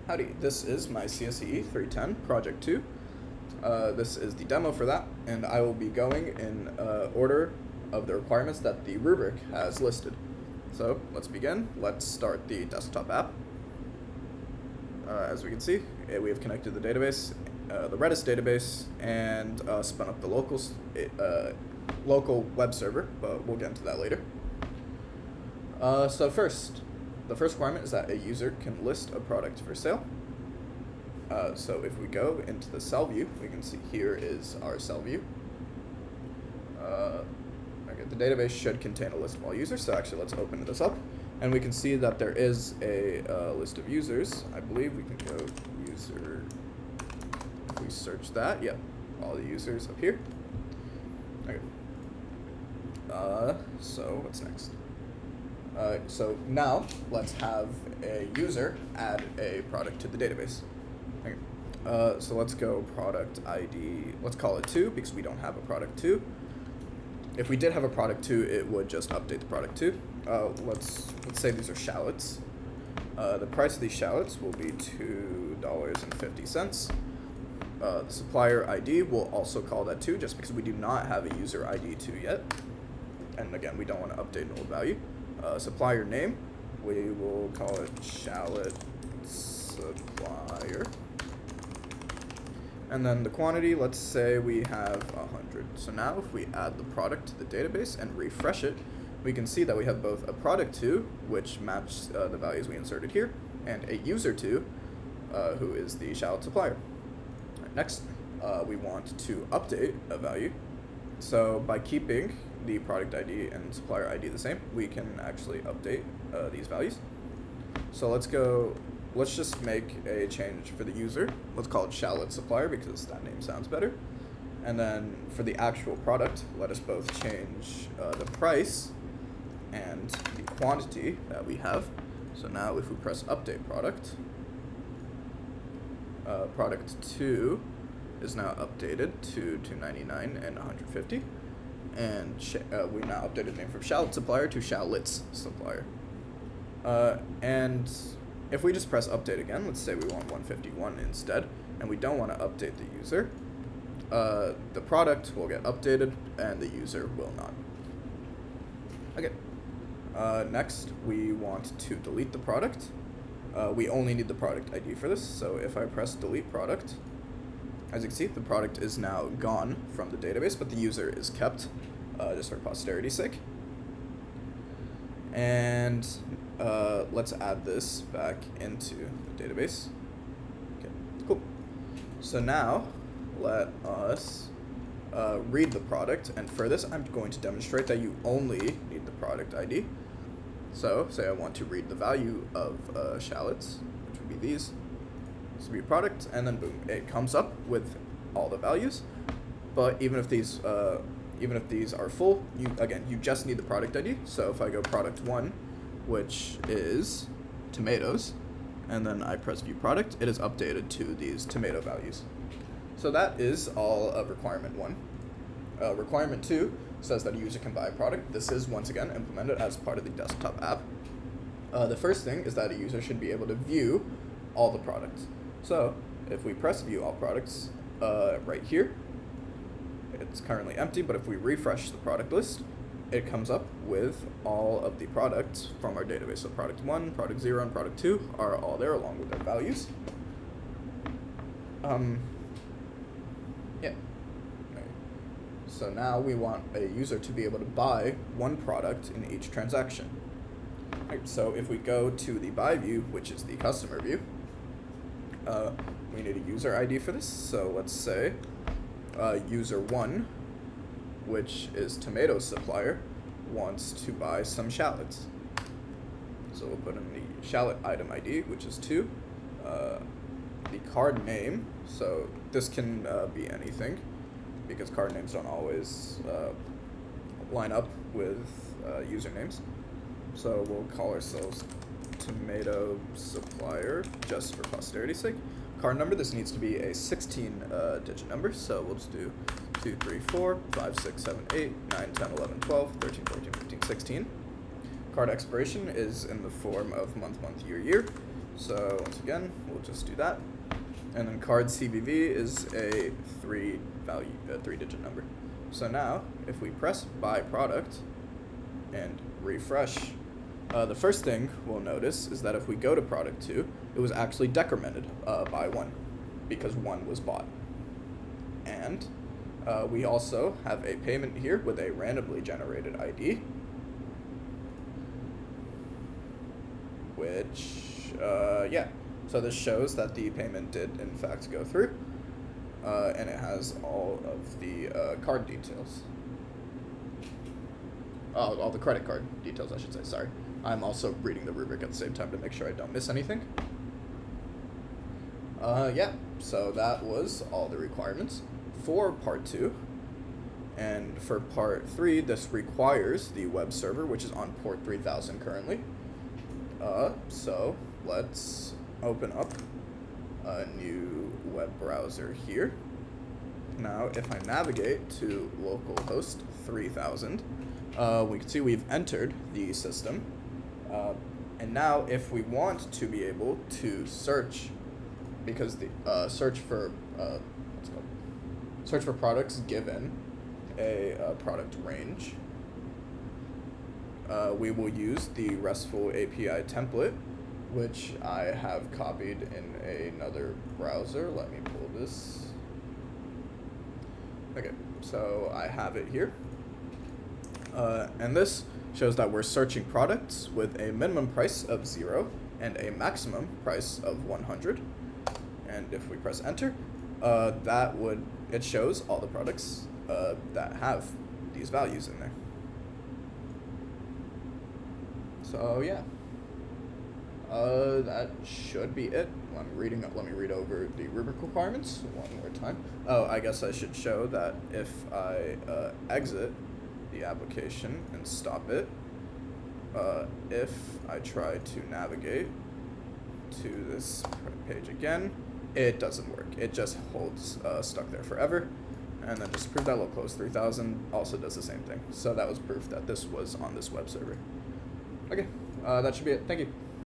Howdy, this is my CSCE 310 Project 2. This is the demo for that, and I will be going in order of the requirements that the rubric has listed. So let's begin. Let's start the desktop app. As we can see, we have connected the database, the Redis database, and spun up the local web server, but we'll get into that later. So the first requirement is that a user can list a product for sale. So if we go into the cell view, we can see here is our cell view. Okay, the database should contain a list of all users, so actually let's open this up. And we can see that there is a list of users. I believe we can go user, if we search that, yep, all the users up here. Okay. So what's next? So now let's have a user add a product to the database. Okay. So let's go product ID, let's call it 2 because we don't have a product 2. If we did have a product 2, it would just update the product 2. Let's say these are shallots. The price of these shallots will be $2.50. The supplier ID will also call that 2 just because we do not have a user ID 2 yet. And again, we don't want to update an old value. Supplier name, we will call it shallot supplier. And then the quantity, let's say we have 100. So now if we add the product to the database and refresh it, we can see that we have both a product 2, which matches the values we inserted here, and a user 2, who is the shallot supplier. Right, next, we want to update a value. So by keeping the product ID and supplier ID the same, we can actually update these values. So let's just make a change for the user. Let's call it shallot supplier because that name sounds better. And then for the actual product, let us both change the price and the quantity that we have. So now if we press update product, product 2 is now updated to $2.99 and $150. And we now updated the name from shallot supplier to shallots supplier. And if we just press update again, let's say we want 151 instead, and we don't want to update the user, the product will get updated and the user will not. Okay. Next, we want to delete the product. We only need the product ID for this, so if I press delete product, as you can see, the product is now gone from the database, but the user is kept, just for posterity's sake. And let's add this back into the database. Okay, cool. So now let us read the product, and for this I'm going to demonstrate that you only need the product ID. So say I want to read the value of shallots, which would be these. This would be a product, and then boom, it comes up with all the values. But even if these are full, you just need the product ID. So if I go product 1, which is tomatoes, and then I press view product, it is updated to these tomato values. So that is all of requirement 1. Requirement 2 says that a user can buy a product. This is once again implemented as part of the desktop app. The first thing is that a user should be able to view all the products. So if we press view all products right here, it's currently empty, but if we refresh the product list, it comes up with all of the products from our database. So product 1, product 0, and product 2 are all there along with their values. Yeah. So now we want a user to be able to buy one product in each transaction. Right, so if we go to the buy view, which is the customer view, we need a user ID for this. So let's say user 1, which is tomato supplier, wants to buy some shallots. So we'll put in the shallot item ID, which is 2. The card name, so this can be anything because card names don't always line up with usernames. So we'll call ourselves tomato supplier just for posterity's sake. Card number, this needs to be a 16-digit number, so we'll just do 2, 3, 4, 5, 6, 7, 8, 9, 10, 11, 12, 13, 14, 15, 16. Card expiration is in the form of month, year. So once again, we'll just do that. And then card CVV is a 3-digit number. So now, if we press buy product and refresh, the first thing we'll notice is that if we go to product 2, it was actually decremented by 1 because 1 was bought. And we also have a payment here with a randomly generated ID, which, so this shows that the payment did in fact go through, and it has all of the card details. All the credit card details, I should say, sorry. I'm also reading the rubric at the same time to make sure I don't miss anything. So that was all the requirements for part 2. And for part 3, this requires the web server, which is on port 3000 currently. So let's open up a new web browser here. Now, if I navigate to localhost 3000, we can see we've entered the system. And now, if we want to be able to search, because the search for products given a product range, we will use the RESTful API template, which I have copied in another browser. Let me pull this. Okay, so I have it here. And this shows that we're searching products with a minimum price of 0 and a maximum price of 100. And if we press enter, it shows all the products that have these values in there. So yeah, that should be it. Let me read over the rubric requirements one more time. Oh, I guess I should show that if I exit the application and stop it, if I try to navigate to this page again, it doesn't work. It just holds stuck there forever. And then just prove that localhost 3000 also does the same thing. So that was proof that this was on this web server. Okay, that should be it. Thank you.